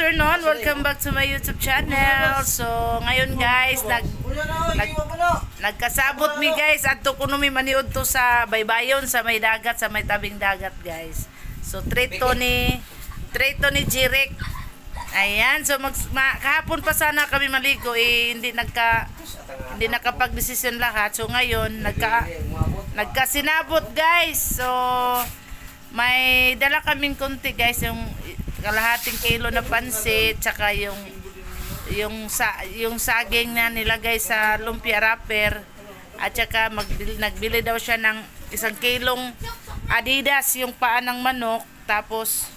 afternoon. Welcome back to my YouTube channel. So, ngayon guys, nagkasabot mi guys at kuno mi maniud to sa baybayon sa may dagat, sa may tabing dagat guys. So, treat to ni Jirek. Ayan, so kahapon pa sana kami maligo hindi nakapag-desisyon lahat. So ngayon nagkasinabot guys. So may dala kaming konti guys, yung kalahating kilo na pansit, tsaka yung saging na nilagay sa lumpia wrapper, at tsaka nagbili daw siya ng 1 kilong Adidas, yung paa ng manok, tapos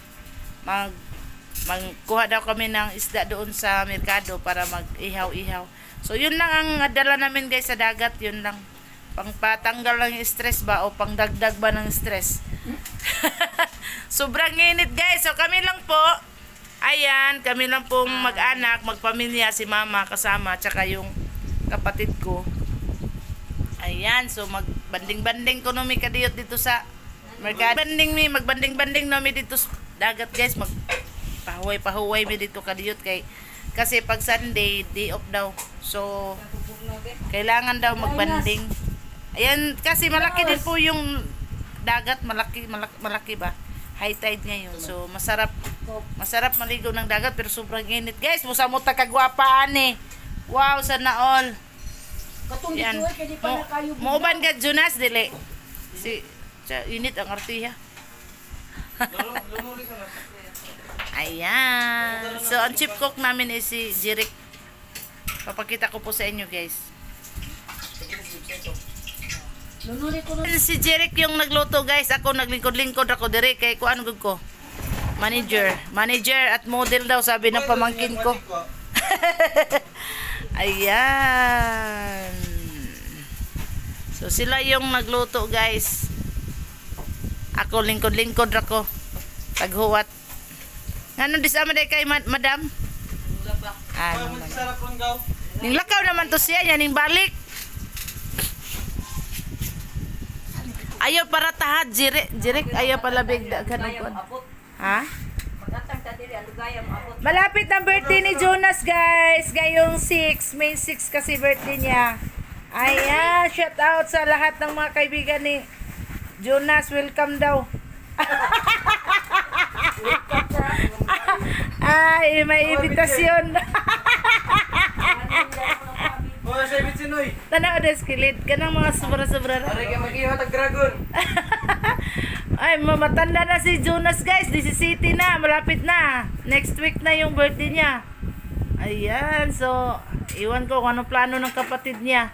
magkuha daw kami ng isda doon sa merkado para mag-ihaw-ihaw. So yun lang ang dala namin guys sa dagat, yun lang. Pangpatanggal lang yung stress ba o pangdagdag ba ng stress. Sobrang init guys. So kami lang po, ayan, kami lang pong mag-anak, magpamilya, si mama kasama, tsaka yung kapatid ko. Ayan, so magbanding-banding ko numi kadiyot dito sa merkado. Magbanding-banding numi dito sa dagat guys. Pahuway mi dito kadiyot kasi pag Sunday, day off daw. So kailangan daw magbanding. Ayan, kasi malaki din po yung dagat, malaki ba? High tide ngayon. So masarap maligo ng dagat, pero sobrang init. Guys, musamot ta kagwapaan eh. Wow, sana all. Yan. Muuban ka Jonas dili. Init ang artiya. Ayan. So ang chip cook namin is si Jirek. Papakita ko po sa inyo guys. Si Jirek yung nagluto guys. Ako naglingkod-lingkod ako dire kay kuan gud ko. Manager at model daw sabi ng pamangkin ko. Ayan. So sila yung nagluto guys. Ako lingkod-lingkod ako. Taghuwat. Ano disama day kay madam? Ning lakaw naman to siya, ning balik. Ayaw para tahad, Jirek, ayaw pala bigda ganun. Ha? Malapit ang birthday ni Jonas, guys. Gayong 6, May 6 kasi birthday niya. Ayan, shout out sa lahat ng mga kaibigan ni Jonas. Welcome daw. Ay, may invitasyon. Tanaw na skilid. Kanang mga sobra-sobra. Ay, matanda na si Jonas guys. 17 na, malapit na. Next week na yung birthday niya. Ayan, so iwan ko kung anong plano ng kapatid niya.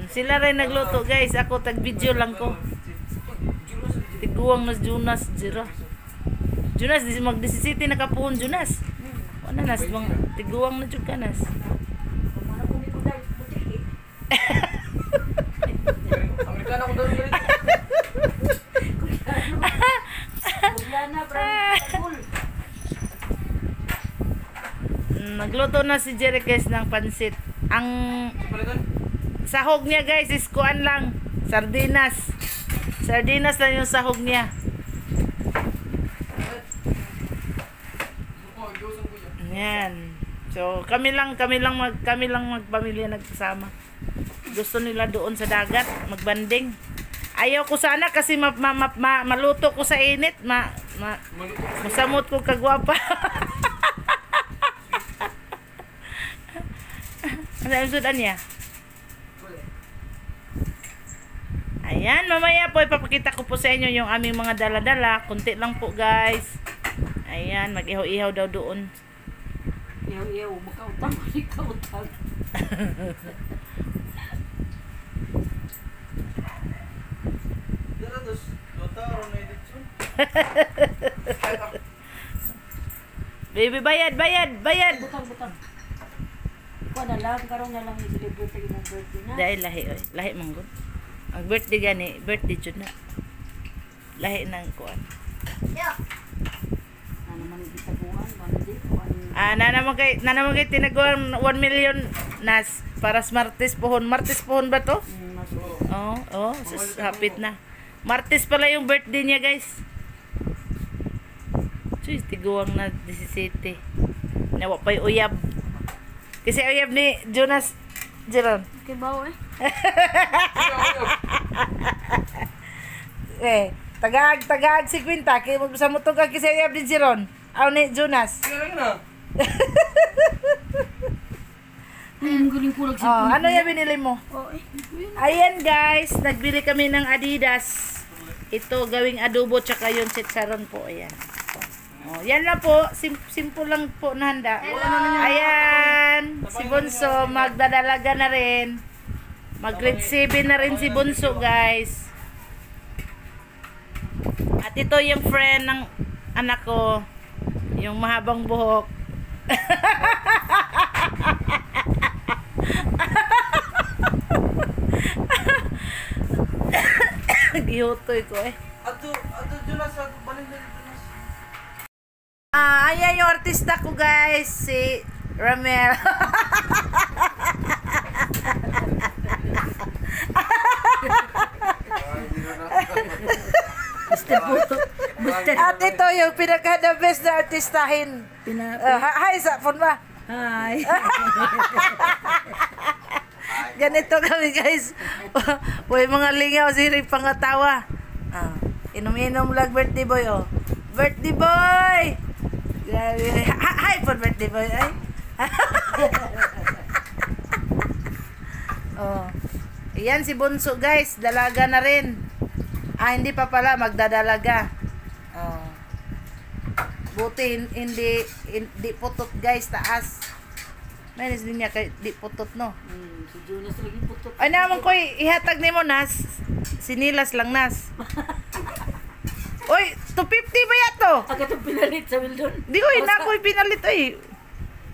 Sila rin nagluto guys. Ako tag-video lang ko. Tiguang na Jonas, zero. Jonas, mag-17 na kapuhon Jonas. Ano nas, tiguang na juga nas. Amerikano ko daw dito. Nagluto na si Jerry guys ng pansit. Ang sahog niya guys is kuan lang, sardinas. Sardinas lang yung sahog niya. Yan. So kami lang magpamilya nagsama. Gusto nila doon sa dagat magbanding. Ayaw ko sana kasi maluto ko sa init, masamot ko kagwapa. Ano ang sudan niya? Ayan, mamaya po ipapakita ko po sa inyo yung aming mga dala-dala. Kunti lang po guys. Ayan, mag-ihaw-ihaw daw doon. Ihaw-ihaw, makautang. Baby, bayad. Butang. Ikaw na lang, karong na lang i-celebrate yung birthday na. Dahil lahi manggod. Ang birthday gani, birthday jud na. Lahi nang kuan. Nanaman kay tinaguan 1 million nas para sa Martes pohon ba to? Oh, hapit na. Martes pala yung birthday niya, guys. Sus, tiguang na 17. Nawa pa'y uyab. Kasi uyab ni Jonas Jeron. Okay ba eh? Tagag si Quinta. Kaya sa mo ka kasi uyab ni Jeron. Aw ni Jonas. Ayun, galing kulag Oh, ano yung binili mo? Oh, eh. Ayan guys, nagbili kami ng Adidas. Ito, gawing adobo tsaka yung chicharon po. Ayan. Oh, yan lang po. Simple lang po na handa. Ayan. Si Bunso, magdadalaga na rin. Mag-grade 7 na rin si Bunso, guys. At ito yung friend ng anak ko. Yung mahabang buhok. Gihutoy ko eh. Ato Jonas, balik na Jonas. Ayan yung artista ko guys, si Ramel. At ito yung pinaka-the best na artistahin. Hi sa phone ba? Hi. Ganito kami guys. Uy, mga lingaw, siri pangatawa. Inom-inom lang birthday boy, oh. Birthday boy! Grabe. Hi po, birthday boy. Ay. Oh. Ayan si Bunso guys, dalaga na rin. Hindi pa pala, magdadalaga. Oh. Buti, hindi putot guys, taas. Menes din niya kay di putot no. Si Jonas lagi putot. Ay naman ko ihatag nimo nas. Sinilas lang nas. Oy, 250 ba yato? Aga itong pinalit sa Wildon. Di ko ina ko pinalit oy.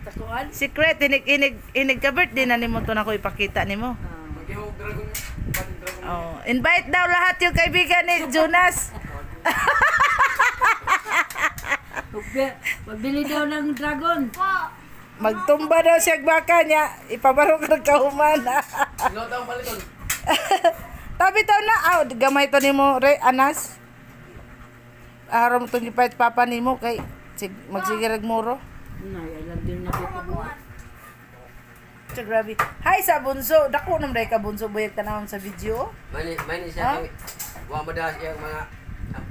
Takuan? Secret inig ka birthday na nimo to na ko ipakita nimo. Magihog dragon. Pating dragon. Oh, invite daw lahat yung kaibigan ni Jonas. Magbili daw ng dragon. Magtumba daw siya baka niya, ipabaro ka ng kahuman. Ilo daw balikon. Tabi to na, gamay to nimo re anas. Araw mo to gipait papa nimo kay magsigirag muro. Nay, alam din na ko mo. Grabe. Hi sa Bunso, dako nam dai ka Bunso buyag tanawon sa video. Mani siya kay wa madas yang mga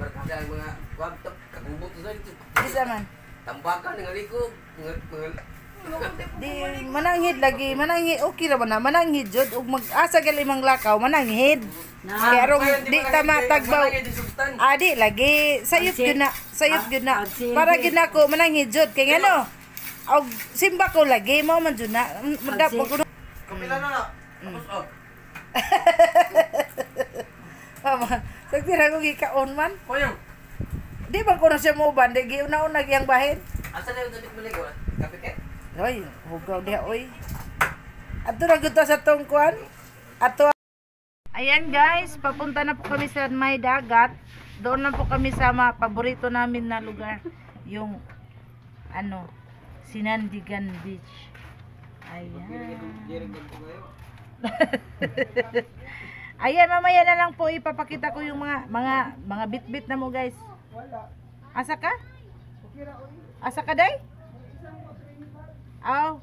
barkada mga wagtop kagubot sa dito. Isa man. Tambakan ng aliko, mga Di mananghid lagi, mananghid okay ra ba na mananghid jud ug mag-asa gal imong lakaw mananghid. Kaya arong di tama tagbaw. Di lagi sayop gyud na, sayop gyud na. Para gyud nako mananghid jud kay ngano. Og simba ko lagi mao man jud na. Kapila na. Tapos og. Mama, sagdira ko gikaon man. Koyong. Di ba ko na siya mo bande giuna-una giyang bahin. Asa na yung dalik maligo? Kapiket. Hoy, hugaw diha oy. Ato ra gud ta sa tungkuan. Ato. Ayan guys, papunta na po kami sa may dagat. Doon na po kami sa mga paborito namin na lugar. Yung Sinandigan Beach. Ayan. Ayan, mamaya na lang po ipapakita ko yung mga bit-bit na mo guys. Asa ka? Asa ka day? Aw.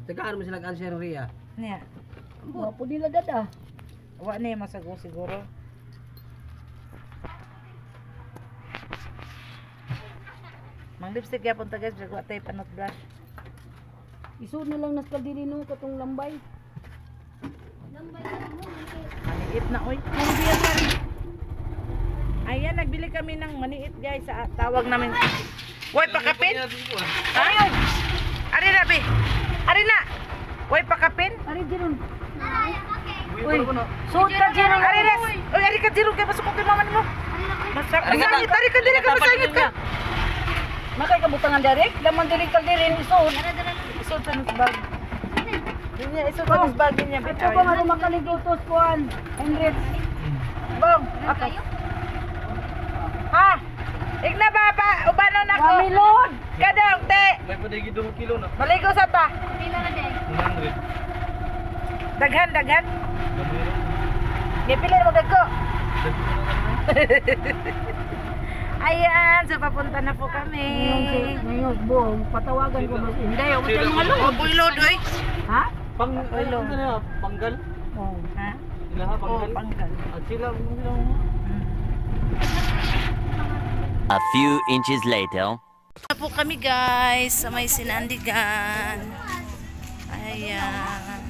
Tagaan mo sila answer Ria. Niya. Wapo nila dada. Wa ni masago siguro. Mang lipstick yapon ta guys, wa tay panot brush. Iso na lang nas kaldiri no katong lambay. Maniit na oy. Ayan, nagbili kami ng maniit guys sa tawag namin. Woy pakapin? Ayun. Ari na bi. Ari na. Woy pakapin? Ari diron. Uy, Suot ka diron. Ari na. Oy, ari ka diro kay pasok kay mama nimo. Masangit, ari ka diri ka masangit ka. Makay kabutangan direct, laman diri kaldiri isuot. Isod sa nus bag. Dinya isod sa nus bag niya bit. Ito ba nga makaligo to kuan? Henry. Bong, okay. Ha? Igna baba, ubanon ako. Kamilod. Kadong te. may padagi 2 kilo na. Maligo sa ta. 100. Daghan. Gipili mo dagko. Ayan, so papunta na po kami. Ngayon, buong, patawagan ko mas Inday. O, tayo mga Oh, loob. bulod, oy. Ha? Ano na, panggal? Oo. Ha? Sila ha, panggal? Panggal. At sila, A few inches later. Na po kami guys sa may Sinandigan. Ayan.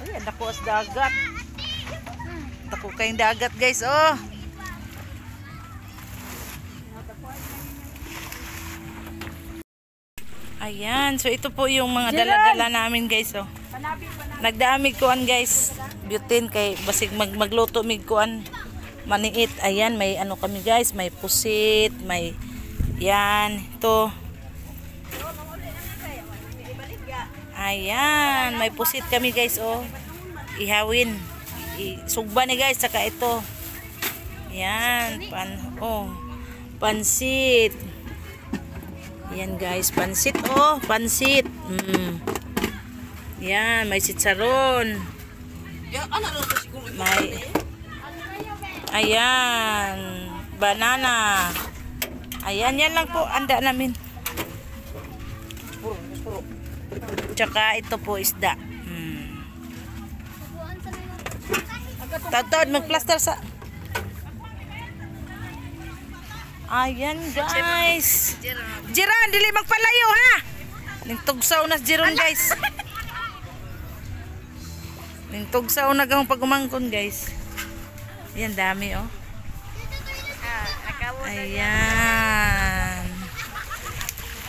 Ayan, dako as dagat. Dako kayong dagat guys, oh. Ayan, so ito po yung mga dala-dala namin guys, oh. Nagdaamig kuan guys. Butin kay basig magluto mig kuan maniit. Ayan, may ano kami guys, may pusit, may yan, ito. Ayan, may pusit kami guys, oh. Ihawin. Sugba ni guys, saka ito. Ayan, pansit. Yan guys, pansit, oh, pansit. Yan, may sitsaron. May, ayan, banana. Ayan, yan lang po, anda namin. Tsaka ito po, isda. Tawad, mag-plaster sa... Ayan guys. Jiran, dili magpalayo ha. Ning tugsaw na Jiron guys. Ning tugsaw na gamong pagumangkon guys. Ayan dami oh. Ayan.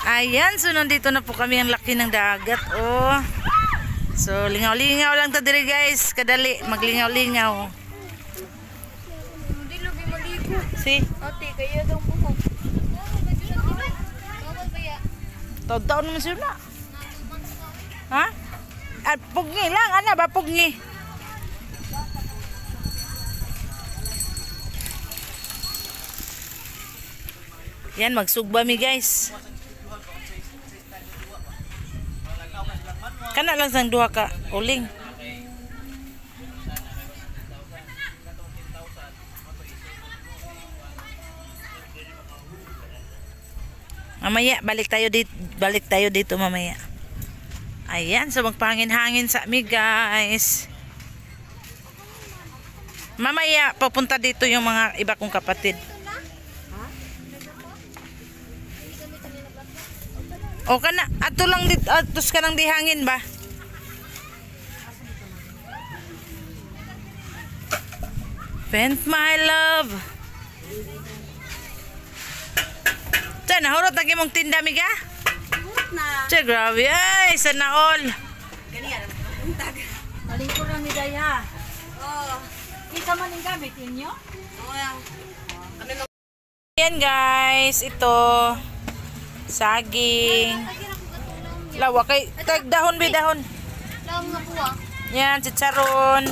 Ayan, so nandito na po kami ang laki ng dagat oh. So lingaw-lingaw lang ta diri guys, kadali maglingaw-lingaw. Si Ate, kaya daw buhok. taon naman siya na. Ha? At pugni lang, ana ba pugni? Yan, magsugba mi guys. Kana lang sang duha ka uling. Mamaya balik tayo dito mamaya. Ayan, so magpahangin-hangin sa mi guys. Mamaya papunta dito yung mga iba kong kapatid. O kana ato lang dito, atos ka nang dihangin ba? Vent my love. Sa nahurot lagi mong tinda miga? Na. Che, grabe ay, sana all. Ganyan. Untag. Malingkod na mi daya. Oh. Kita man yung gamit ninyo? Oo lang. Kami mag... Ayan guys, ito saging. Lawa kay tag dahon bi dahon. Lang nga po ah. Yan, chicharon.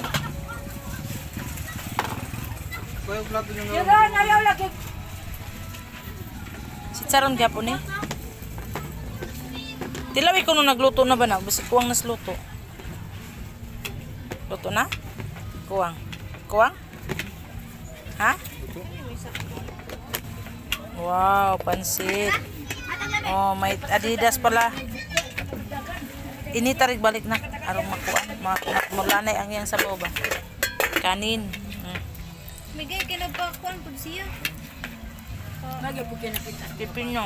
Jiran, ayaw lagi. Chicharon gyapon eh. Tilawi ko nung nagluto na ba na? Basta kuwang nas luto. Luto na? Kuwang. Kuwang? Ha? Wow, pansit. Oh, may Adidas pala. Ini tarik balik na. Arong makuan. Mulanay ang iyang sabaw ba? Kanin. Migay kinabakuan po siya. Lagi po kinapita. Pipin nyo.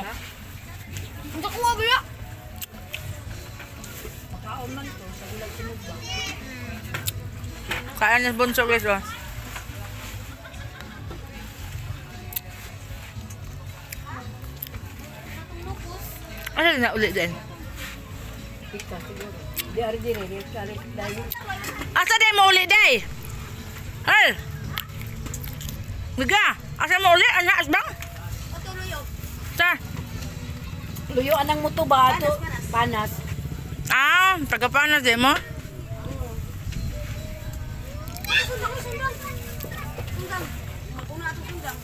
Ang kakuha ba ya? Makaon man to sa gulag sinog ba? Kaya niya bunso guys oh. Ano na ulit din? Pika siguro. Di ari dire, di kali dayo. Asa din mo ulit day? Hal! Miga! Asa mo ulit? Anak asbang? Patuloy. Sa? Luyo anang mo to ba ato? Panas. Ah, tagapanas din mo? Sundang. Sundang. Una ato sundang.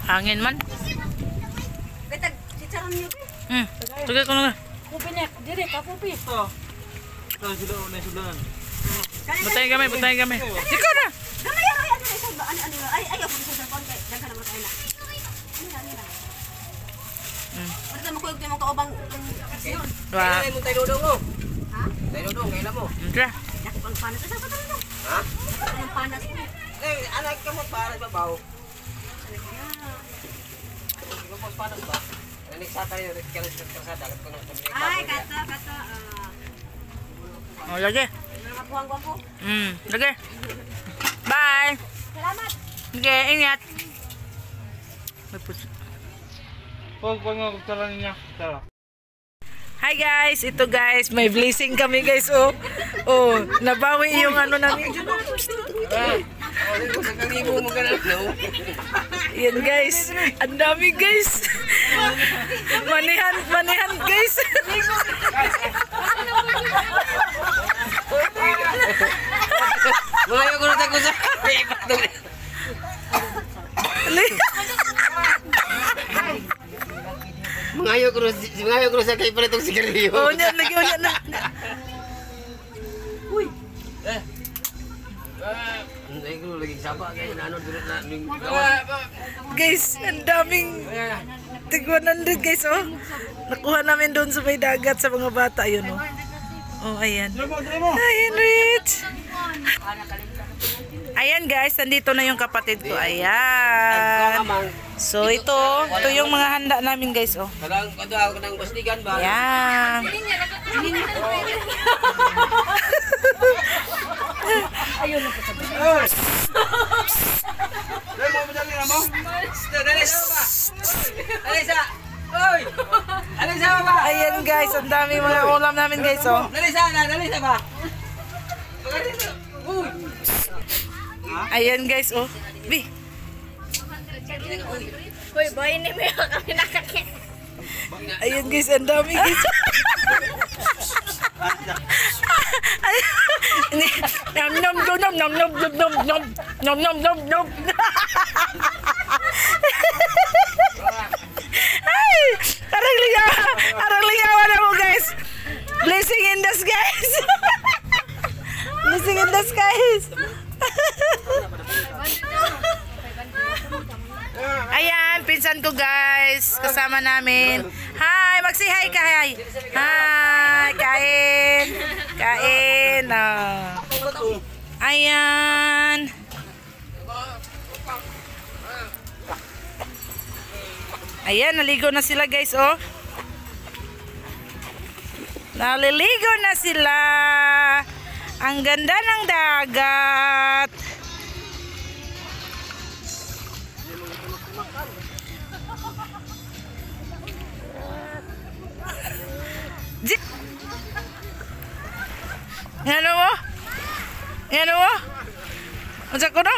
Hangin man. Betag, chicharon niyo. Sige ko na. Kupi niya, dire ka kupi. Ito. Ito, sulunan. Butayin kami. Ikaw na. Gamay ay ano sa ano ay ako sa cellphone kay daghan naman tayo na. Ano mo ko yung kaubang aksyon. Wa. Kailan mo tayo dudong mo? Ha? Tayo dudong, kailan mo? Tara. Dako pang panas sa sa tayo. Ha? Ang panas mo. Anak ka mo para sa babaw. Hindi mo paano ba? Naniksa tayo, kalis sa dagat ko ng Ay, kata. Oh, lagi. Mga buwang ko. Lagi. Bye. Salamat. Okay, ingat. Huwag nga kutsara niya. Tara. Hi guys, ito guys, may blessing kami guys. Oh, nabawi yung ano namin. Yan guys, ang dami guys. Manihan guys. Mga ayaw ko na tayo sa... Mga ayaw ko na sa kayo pala itong sigarilyo. Oh, yan, lagi na. Hindi ko lagi saba kayo na ano dito na... Guys, ang daming tig 100 guys, oh. Nakuha namin doon sa may dagat sa mga bata, yun, oh. Oh, ayan. Ayan, Rich. Ayan guys, nandito na yung kapatid ko. Ayan. So ito yung mga handa namin guys, oh. Kalang ako ng basdigan ba? Ayan. Ayun na sa Alisa! Oy! Alisa ba? Ayan guys, ang dami mga ulam namin guys, oh. Alisa ba? Uy! Ayan guys, oh. Bi. Hoy, boy, hindi mo yung kami nakakit. Ayan guys, ang dami guys. Nom. Ay, arang ligawan na mo guys. Blessing in disguise. Blessing in disguise. Ayan, pinsan ko guys. Kasama namin. Hi, magsi-hi ka. Hi. Hi, kain. Oh. Ayan. Ayan, naligo na sila guys, oh. Naliligo na sila. Ang ganda ng dagat. Ano mo? Unsa ko no?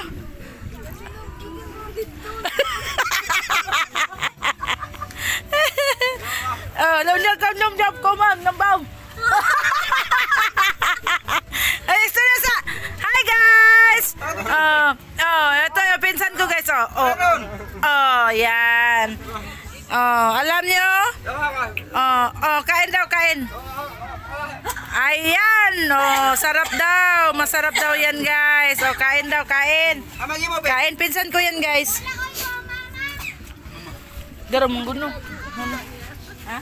Nom ko ma'am, nambaw. Ay, ito na sa. Hi guys. Ito yung pinsan ko guys, yan. Alam niyo? Kain daw. Ayan, sarap daw. Masarap daw yan guys. Kain daw. Kain, pinsan ko yan guys. Garo mong guno. Ha?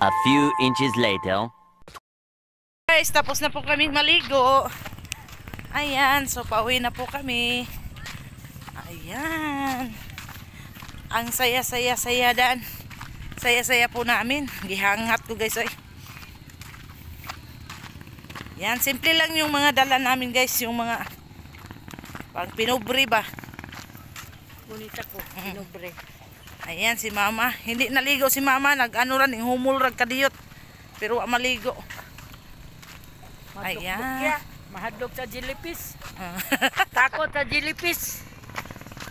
A few inches later. Guys, tapos na po kami maligo. Ayan, so pauwi na po kami. Ayan. Ang saya-saya dan. Saya-saya po namin. Gihangat ko guys, ay. Yan, simple lang yung mga dala namin guys, yung mga pang pinobre ba. Bonita ko, pinobre. Ayan si mama, hindi naligo si mama, nag-ano ran, humulrag kadiyot. Pero maligo. Ayan. Mahadlok sa jilipis. Takot sa jilipis.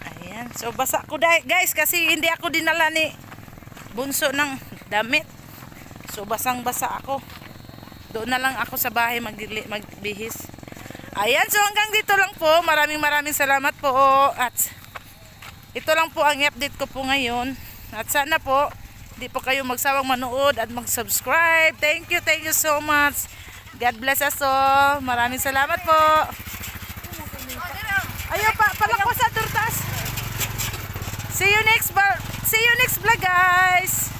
Ayan, so basa ko guys kasi hindi ako dinala ni bunso ng damit. So basang-basa ako. Doon na lang ako sa bahay magbihis. Ayan, so hanggang dito lang po. Maraming salamat po. At ito lang po ang update ko po ngayon. At sana po, di po kayo magsawang manood at mag-subscribe. Thank you so much. God bless us all. Maraming salamat po. Ayaw pa, palakwa sa turtas. See you next vlog, guys.